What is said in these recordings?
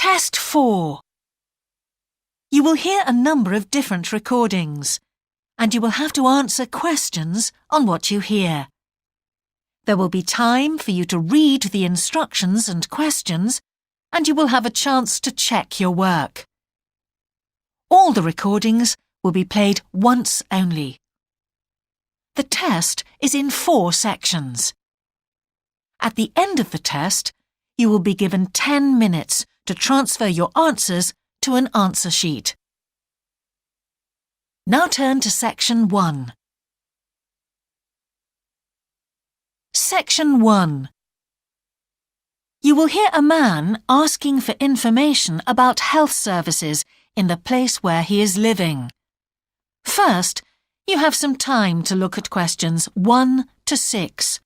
Test 4. You will hear a number of different recordings, and you will have to answer questions on what you hear. There will be time for you to read the instructions and questions, and you will have a chance to check your work. All the recordings will be played once only. The test is in 4 sections. At the end of the test, you will be given 10 minutes to transfer your answers to an answer sheet. Now turn to Section 1. Section 1. You will hear a man asking for information about health services in the place where he is living. First, you have some time to look at questions 1 to 6.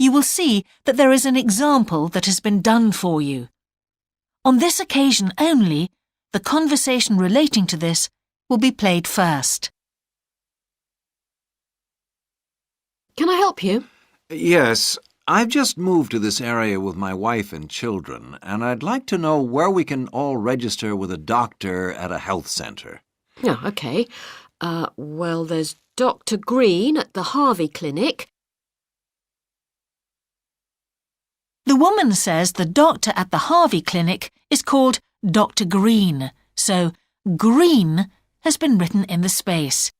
You will see that there is an example that has been done for you. On this occasion only, the conversation relating to this will be played first. Can I help you? Yes, I've just moved to this area with my wife and children, and I'd like to know where we can all register with a doctor at a health centre. Oh, OK. Well, there's Dr. Green at the Harvey Clinic. The woman says the doctor at the Harvey Clinic is called Dr. Green, so Green has been written in the space.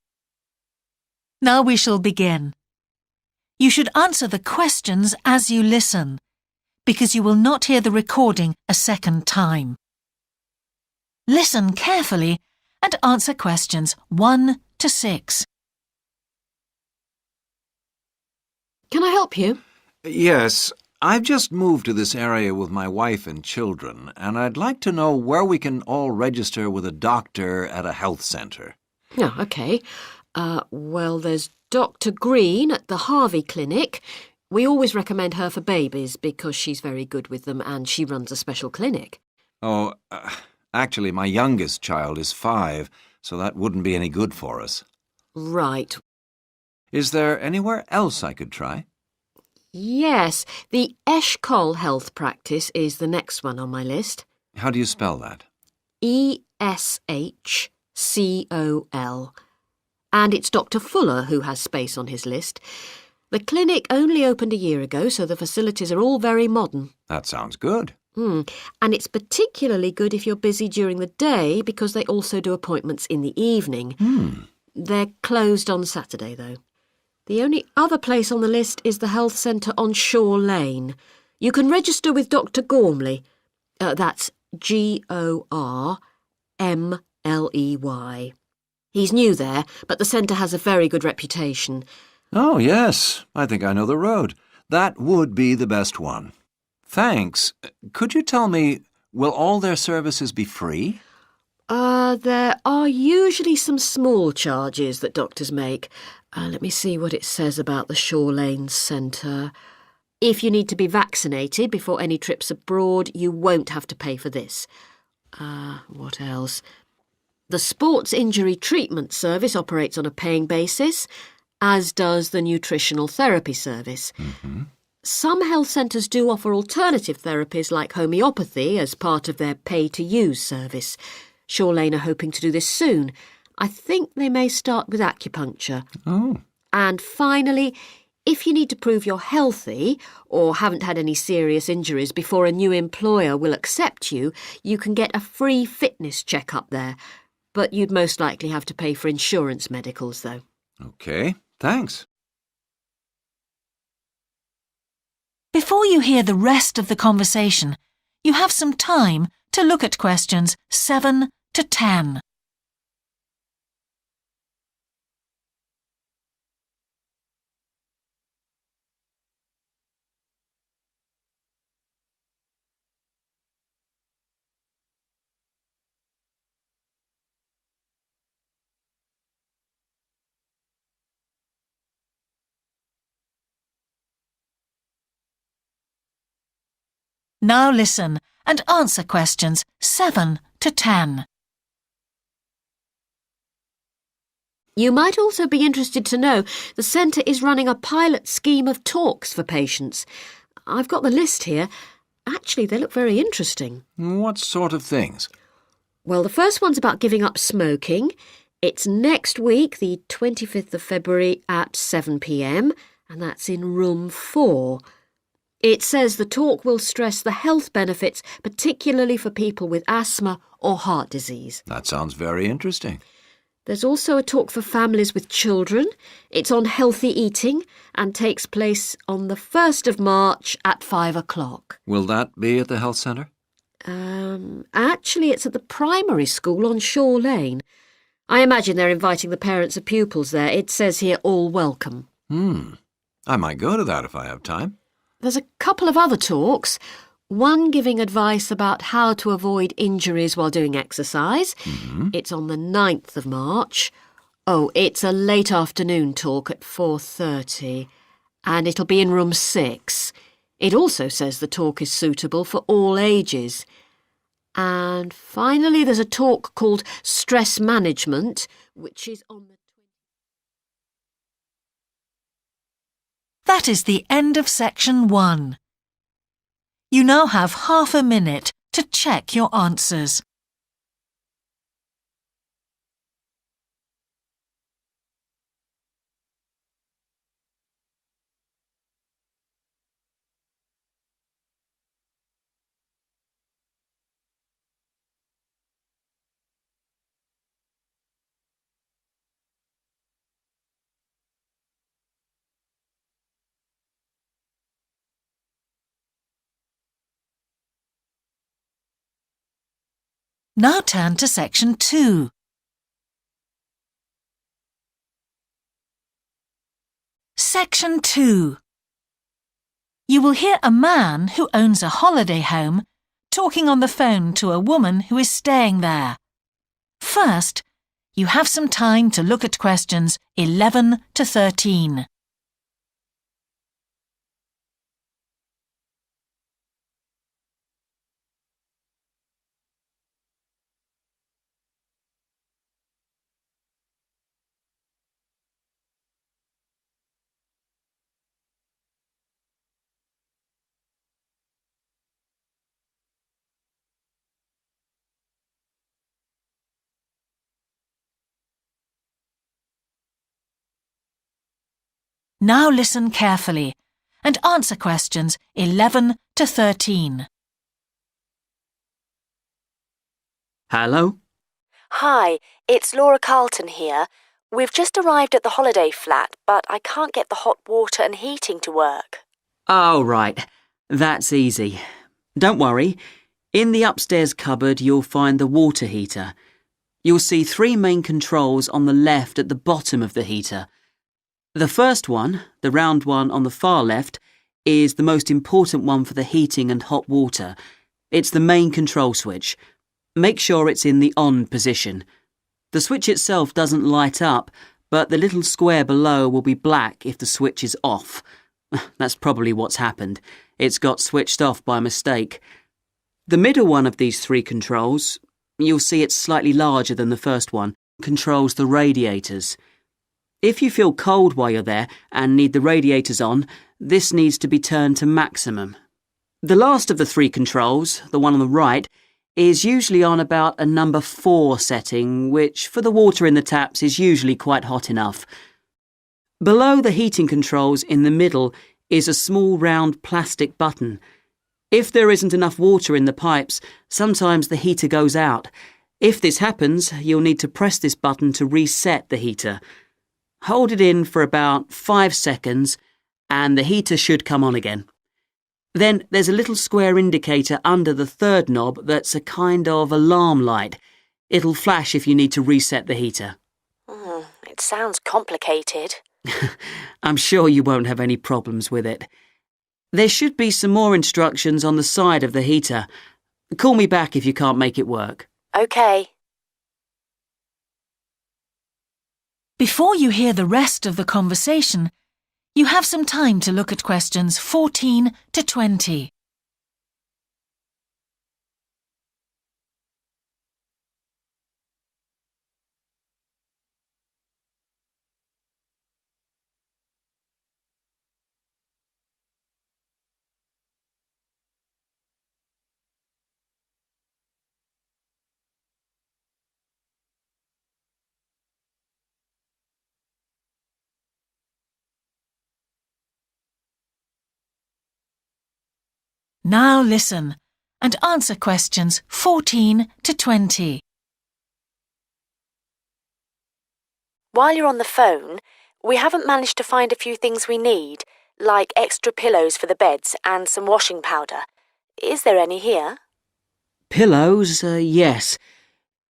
Now we shall begin. You should answer the questions as you listen, because you will not hear the recording a second time. Listen carefully and answer questions 1 to 6. Can I help you? Yes, I've just moved to this area with my wife and children, and I'd like to know where we can all register with a doctor at a health centre. Oh, OK. Well, there's Dr. Green at the Harvey Clinic. We always recommend her for babies because she's very good with them and she runs a special clinic. Oh, actually, my youngest child is 5, so that wouldn't be any good for us. Right. Is there anywhere else I could try? Yes, the Eshcol Health Practice is the next one on my list. How do you spell that? Eshcol. And it's Dr. Fuller who has space on his list. The clinic only opened a year ago, so the facilities are all very modern. That sounds good. And it's particularly good if you're busy during the day because they also do appointments in the evening. They're closed on Saturday, though. The only other place on the list is the health centre on Shore Lane. You can register with Dr. Gormley. That's Gormley. He's new there, but the centre has a very good reputation. Oh, yes. I think I know the road. That would be the best one. Thanks. Could you tell me, will all their services be free? There are usually some small charges that doctors make. Let me see what it says about the Shore Lane Centre. If you need to be vaccinated before any trips abroad, you won't have to pay for this. What else? The Sports Injury Treatment Service operates on a paying basis, as does the Nutritional Therapy Service. Some health centres do offer alternative therapies like homeopathy as part of their pay-to-use service. Shore Lane are hoping to do this soon. I think they may start with acupuncture. Oh. And finally, if you need to prove you're healthy or haven't had any serious injuries before a new employer will accept you, you can get a free fitness check-up there. But you'd most likely have to pay for insurance medicals, though. OK, thanks. Before you hear the rest of the conversation, you have some time to look at questions 7 to 10. Now listen and answer questions 7 to 10. You might also be interested to know the centre is running a pilot scheme of talks for patients. I've got the list here. Actually, they look very interesting. What sort of things? Well, the first one's about giving up smoking. It's next week, the 25th of February at 7 p.m, and that's in room 4. It says the talk will stress the health benefits, particularly for people with asthma or heart disease. That sounds very interesting. There's also a talk for families with children. It's on healthy eating and takes place on the 1st of March at 5 o'clock. Will that be at the health centre? Actually, it's at the primary school on Shore Lane. I imagine they're inviting the parents of pupils there. It says here, all welcome. I might go to that if I have time. There's a couple of other talks. One giving advice about how to avoid injuries while doing exercise. It's on the 9th of March. Oh, it's a late afternoon talk at 4:30, and it'll be in room 6. It also says the talk is suitable for all ages. And finally, there's a talk called Stress Management, which is on the... That is the end of section 1. You now have half a minute to check your answers. Now turn to section 2. Section 2. You will hear a man who owns a holiday home talking on the phone to a woman who is staying there. First, you have some time to look at questions 11 to 13. Now listen carefully and answer questions 11 to 13. Hello? Hi, it's Laura Carlton here. We've just arrived at the holiday flat, but I can't get the hot water and heating to work. Oh, right. That's easy. Don't worry. In the upstairs cupboard, you'll find the water heater. You'll see 3 main controls on the left at the bottom of the heater. The first one, the round one on the far left, is the most important one for the heating and hot water. It's the main control switch. Make sure it's in the on position. The switch itself doesn't light up, but the little square below will be black if the switch is off. That's probably what's happened. It's got switched off by mistake. The middle one of these 3 controls, you'll see it's slightly larger than the first one, controls the radiators. If you feel cold while you're there and need the radiators on, this needs to be turned to maximum. The last of the 3 controls, the one on the right, is usually on about a number 4 setting, which for the water in the taps is usually quite hot enough. Below the heating controls in the middle is a small round plastic button. If there isn't enough water in the pipes, sometimes the heater goes out. If this happens, you'll need to press this button to reset the heater. Hold it in for about 5 seconds and the heater should come on again. Then there's a little square indicator under the 3rd knob that's a kind of alarm light. It'll flash if you need to reset the heater. It sounds complicated. I'm sure you won't have any problems with it. There should be some more instructions on the side of the heater. Call me back if you can't make it work. OK. Before you hear the rest of the conversation, you have some time to look at questions 14 to 20. Now listen and answer questions 14 to 20. While you're on the phone, we haven't managed to find a few things we need, like extra pillows for the beds and some washing powder. Is there any here? Pillows, yes.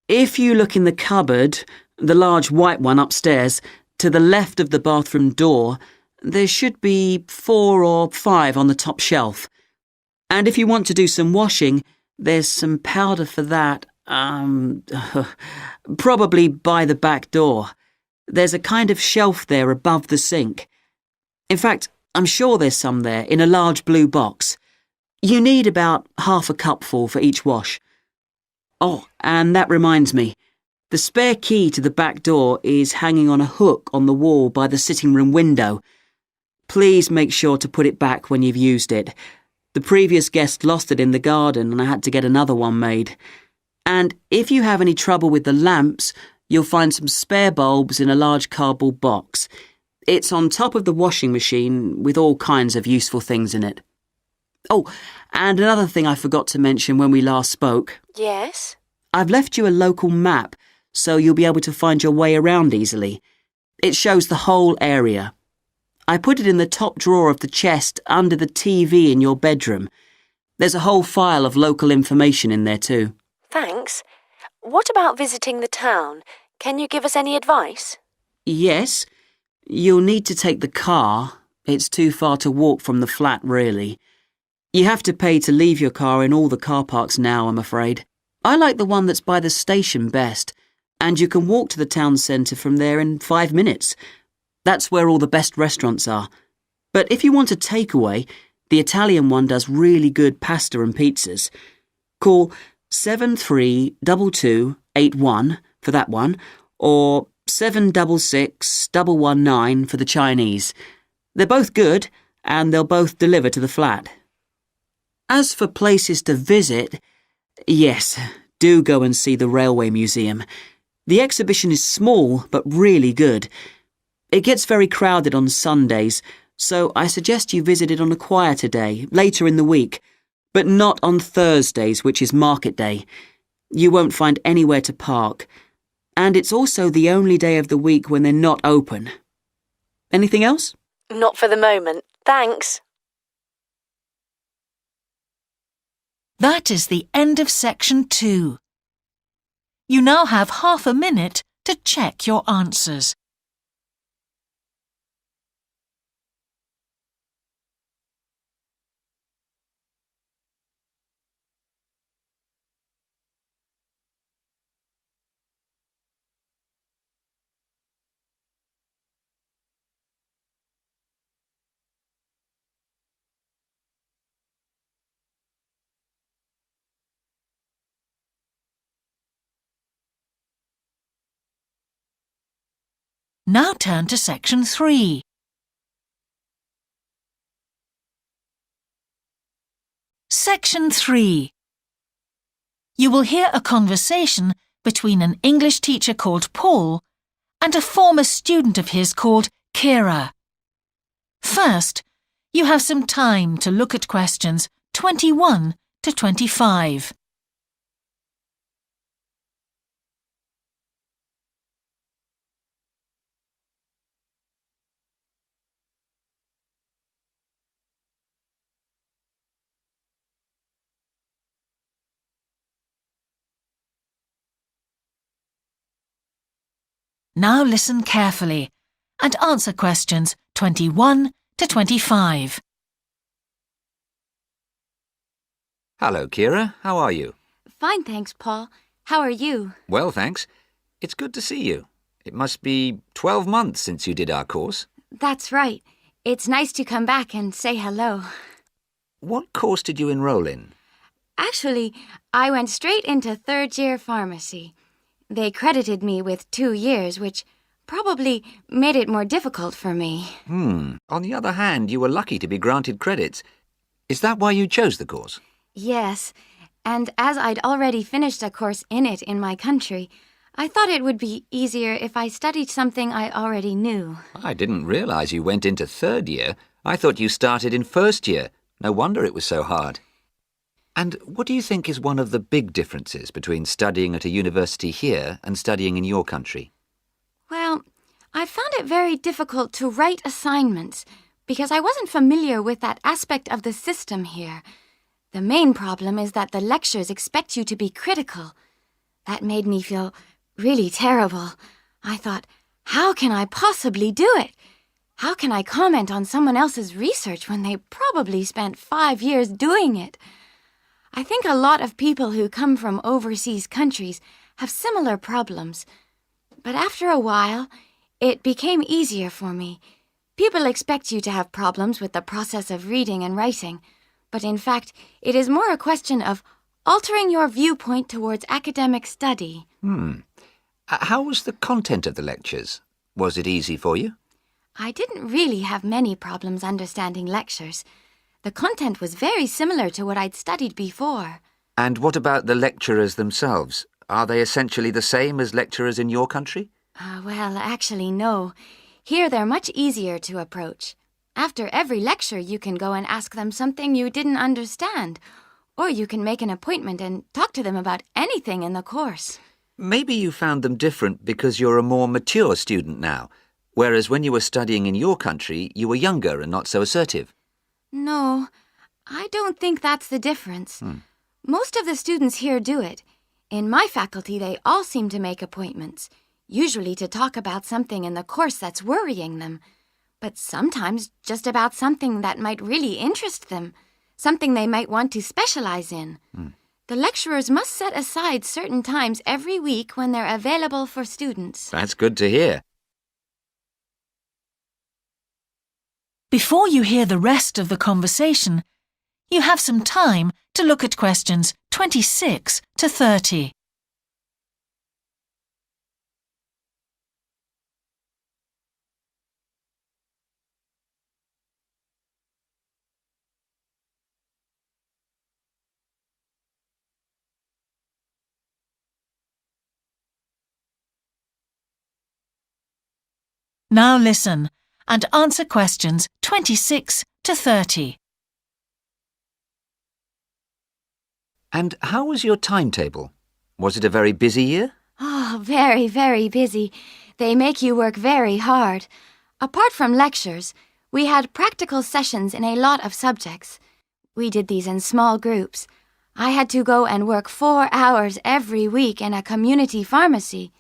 If you look in the cupboard, the large white one upstairs, to the left of the bathroom door, there should be 4 or 5 on the top shelf. And if you want to do some washing, there's some powder for that, probably by the back door. There's a kind of shelf there above the sink. In fact, I'm sure there's some there in a large blue box. You need about half a cupful for each wash. Oh, and that reminds me. The spare key to the back door is hanging on a hook on the wall by the sitting room window. Please make sure to put it back when you've used it. The previous guest lost it in the garden and I had to get another one made. And if you have any trouble with the lamps, you'll find some spare bulbs in a large cardboard box. It's on top of the washing machine with all kinds of useful things in it. Oh, and another thing I forgot to mention when we last spoke. Yes? I've left you a local map so you'll be able to find your way around easily. It shows the whole area. I put it in the top drawer of the chest under the TV in your bedroom. There's a whole file of local information in there too. Thanks. What about visiting the town? Can you give us any advice? Yes, you'll need to take the car. It's too far to walk from the flat, really. You have to pay to leave your car in all the car parks now, I'm afraid. I like the one that's by the station best, and you can walk to the town centre from there in 5 minutes. That's where all the best restaurants are. But if you want a takeaway, the Italian one does really good pasta and pizzas. Call 732281 for that one, or 766119 for the Chinese. They're both good, and they'll both deliver to the flat. As for places to visit, yes, do go and see the Railway Museum. The exhibition is small, but really good. It gets very crowded on Sundays, so I suggest you visit it on a quieter day, later in the week, but not on Thursdays, which is market day. You won't find anywhere to park. And it's also the only day of the week when they're not open. Anything else? Not for the moment. Thanks. That is the end of section 2. You now have half a minute to check your answers. Now turn to section 3. Section 3. You will hear a conversation between an English teacher called Paul and a former student of his called Kira. First, you have some time to look at questions 21 to 25. Now listen carefully and answer questions 21 to 25. Hello, Kira. How are you? Fine, thanks, Paul. How are you? Well, thanks. It's good to see you. It must be 12 months since you did our course. That's right. It's nice to come back and say hello. What course did you enroll in? Actually, I went straight into third-year pharmacy. They credited me with 2 years, which probably made it more difficult for me. On the other hand, you were lucky to be granted credits. Is that why you chose the course? Yes, and as I'd already finished a course in it in my country, I thought it would be easier if I studied something I already knew. I didn't realize you went into third year. I thought you started in first year. No wonder it was so hard. And what do you think is one of the big differences between studying at a university here and studying in your country? Well, I found it very difficult to write assignments because I wasn't familiar with that aspect of the system here. The main problem is that the lectures expect you to be critical. That made me feel really terrible. I thought, how can I possibly do it? How can I comment on someone else's research when they probably spent 5 years doing it? I think a lot of people who come from overseas countries have similar problems. But after a while, it became easier for me. People expect you to have problems with the process of reading and writing, but in fact, it is more a question of altering your viewpoint towards academic study. How was the content of the lectures? Was it easy for you? I didn't really have many problems understanding lectures. The content was very similar to what I'd studied before. And what about the lecturers themselves? Are they essentially the same as lecturers in your country? Well, actually, no. Here they're much easier to approach. After every lecture, you can go and ask them something you didn't understand, or you can make an appointment and talk to them about anything in the course. Maybe you found them different because you're a more mature student now, whereas when you were studying in your country, you were younger and not so assertive. No, I don't think that's the difference. Most of the students here do it. In my faculty, they all seem to make appointments, usually to talk about something in the course that's worrying them, but sometimes just about something that might really interest them, something they might want to specialize in. The lecturers must set aside certain times every week when they're available for students. That's good to hear. Before you hear the rest of the conversation, you have some time to look at questions 26 to 30. Now listen and answer questions 26 to 30. And how was your timetable? Was it a very busy year? Oh, very, very busy. They make you work very hard. Apart from lectures, we had practical sessions in a lot of subjects. We did these in small groups. I had to go and work 4 hours every week in a community pharmacy.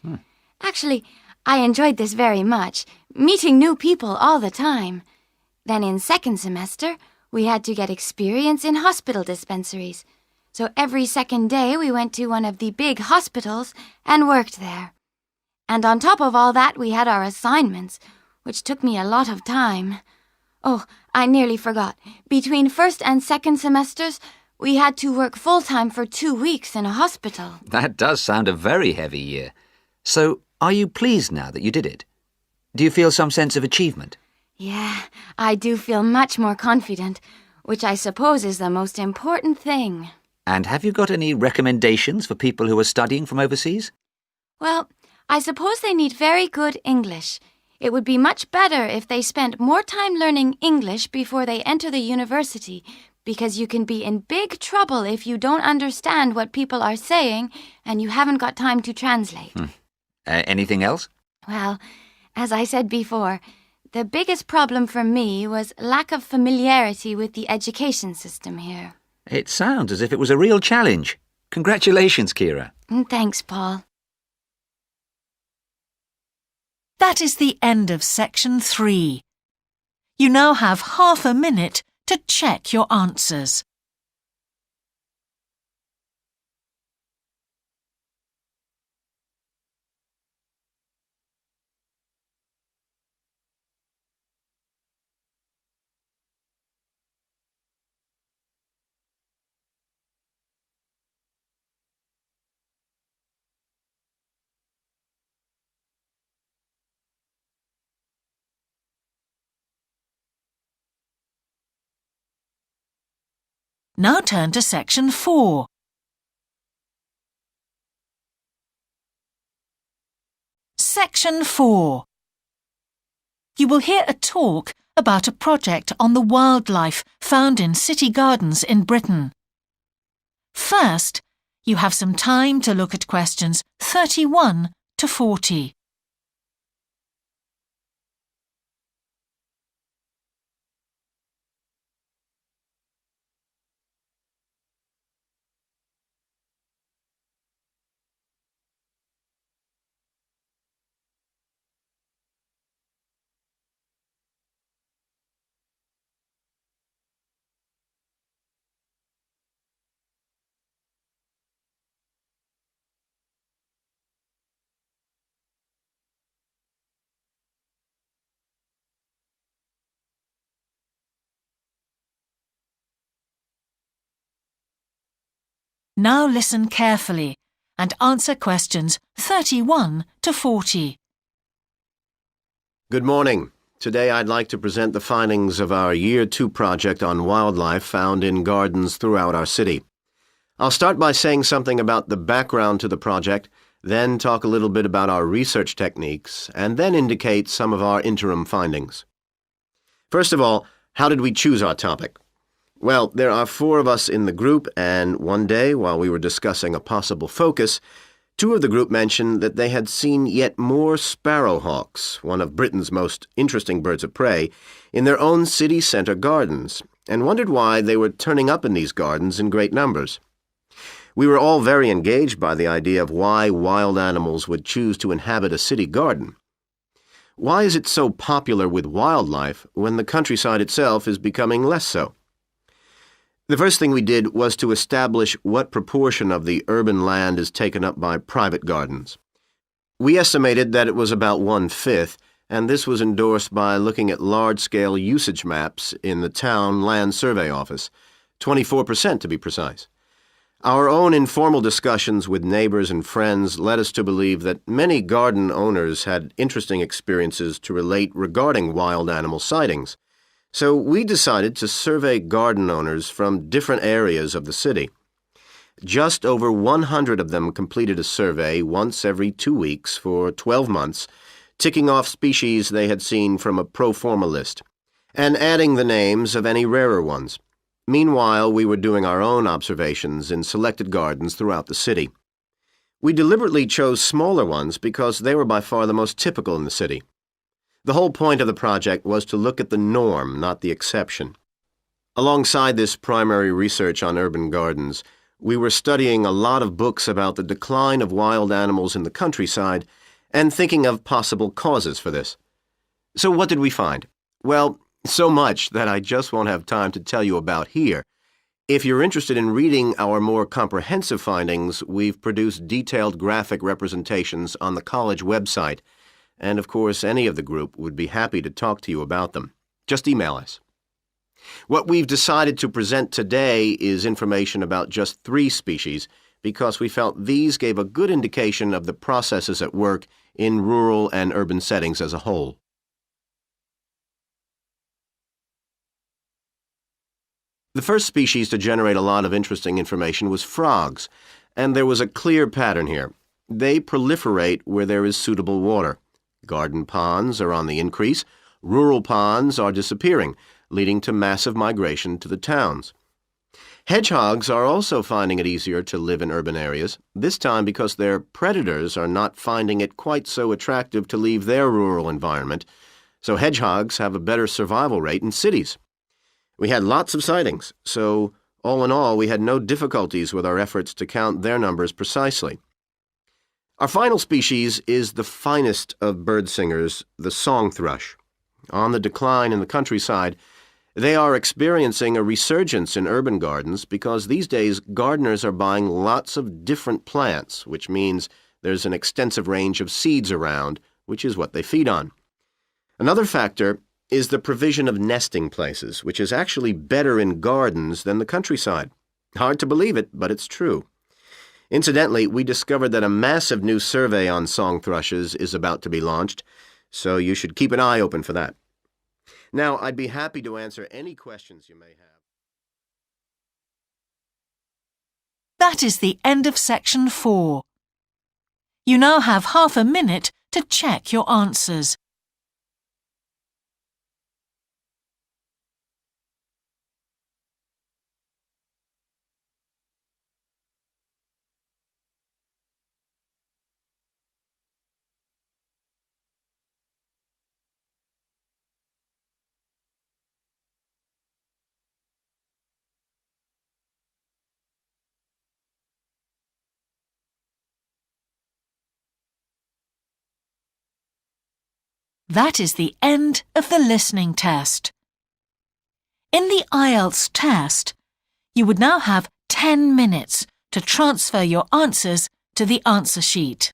Actually, I enjoyed this very much, meeting new people all the time. Then in second semester, we had to get experience in hospital dispensaries. So every second day we went to one of the big hospitals and worked there. And on top of all that, we had our assignments, which took me a lot of time. Oh, I nearly forgot. Between first and second semesters, we had to work full-time for 2 weeks in a hospital. That does sound a very heavy year. So, are you pleased now that you did it? Do you feel some sense of achievement? Yeah, I do feel much more confident, which I suppose is the most important thing. And have you got any recommendations for people who are studying from overseas? Well, I suppose they need very good English. It would be much better if they spent more time learning English before they enter the university, because you can be in big trouble if you don't understand what people are saying and you haven't got time to translate. Anything else? Well, as I said before, the biggest problem for me was lack of familiarity with the education system here. It sounds as if it was a real challenge. Congratulations, Kira. Thanks, Paul. That is the end of section 3. You now have half a minute to check your answers. Now turn to section 4. Section 4. You will hear a talk about a project on the wildlife found in city gardens in Britain. First, you have some time to look at questions 31 to 40. Now listen carefully and answer questions 31 to 40. Good morning. Today I'd like to present the findings of our Year 2 project on wildlife found in gardens throughout our city. I'll start by saying something about the background to the project, then talk a little bit about our research techniques, and then indicate some of our interim findings. First of all, how did we choose our topic? Well, there are 4 of us in the group, and one day, while we were discussing a possible focus, 2 of the group mentioned that they had seen yet more sparrowhawks, one of Britain's most interesting birds of prey, in their own city centre gardens, and wondered why they were turning up in these gardens in great numbers. We were all very engaged by the idea of why wild animals would choose to inhabit a city garden. Why is it so popular with wildlife when the countryside itself is becoming less so? The first thing we did was to establish what proportion of the urban land is taken up by private gardens. We estimated that it was about 1/5, and this was endorsed by looking at large-scale usage maps in the town land survey office, 24% to be precise. Our own informal discussions with neighbors and friends led us to believe that many garden owners had interesting experiences to relate regarding wild animal sightings. So we decided to survey garden owners from different areas of the city. Just over 100 of them completed a survey once every 2 weeks for 12 months, ticking off species they had seen from a pro forma list, and adding the names of any rarer ones. Meanwhile, we were doing our own observations in selected gardens throughout the city. We deliberately chose smaller ones because they were by far the most typical in the city. The whole point of the project was to look at the norm, not the exception. Alongside this primary research on urban gardens, we were studying a lot of books about the decline of wild animals in the countryside and thinking of possible causes for this. So what did we find? Well, so much that I just won't have time to tell you about here. If you're interested in reading our more comprehensive findings, we've produced detailed graphic representations on the college website, and of course any of the group would be happy to talk to you about them. Just email us. What we've decided to present today is information about just 3 species because we felt these gave a good indication of the processes at work in rural and urban settings as a whole. The first species to generate a lot of interesting information was frogs, and there was a clear pattern here. They proliferate where there is suitable water. Garden ponds are on the increase, rural ponds are disappearing, leading to massive migration to the towns. Hedgehogs are also finding it easier to live in urban areas, this time because their predators are not finding it quite so attractive to leave their rural environment, so hedgehogs have a better survival rate in cities. We had lots of sightings, so all in all we had no difficulties with our efforts to count their numbers precisely. Our final species is the finest of bird singers, the song thrush. On the decline in the countryside, they are experiencing a resurgence in urban gardens because these days gardeners are buying lots of different plants, which means there's an extensive range of seeds around, which is what they feed on. Another factor is the provision of nesting places, which is actually better in gardens than the countryside. Hard to believe it, but it's true. Incidentally, we discovered that a massive new survey on song thrushes is about to be launched, so you should keep an eye open for that. Now, I'd be happy to answer any questions you may have. That is the end of section 4. You now have half a minute to check your answers. That is the end of the listening test. In the IELTS test, you would now have 10 minutes to transfer your answers to the answer sheet.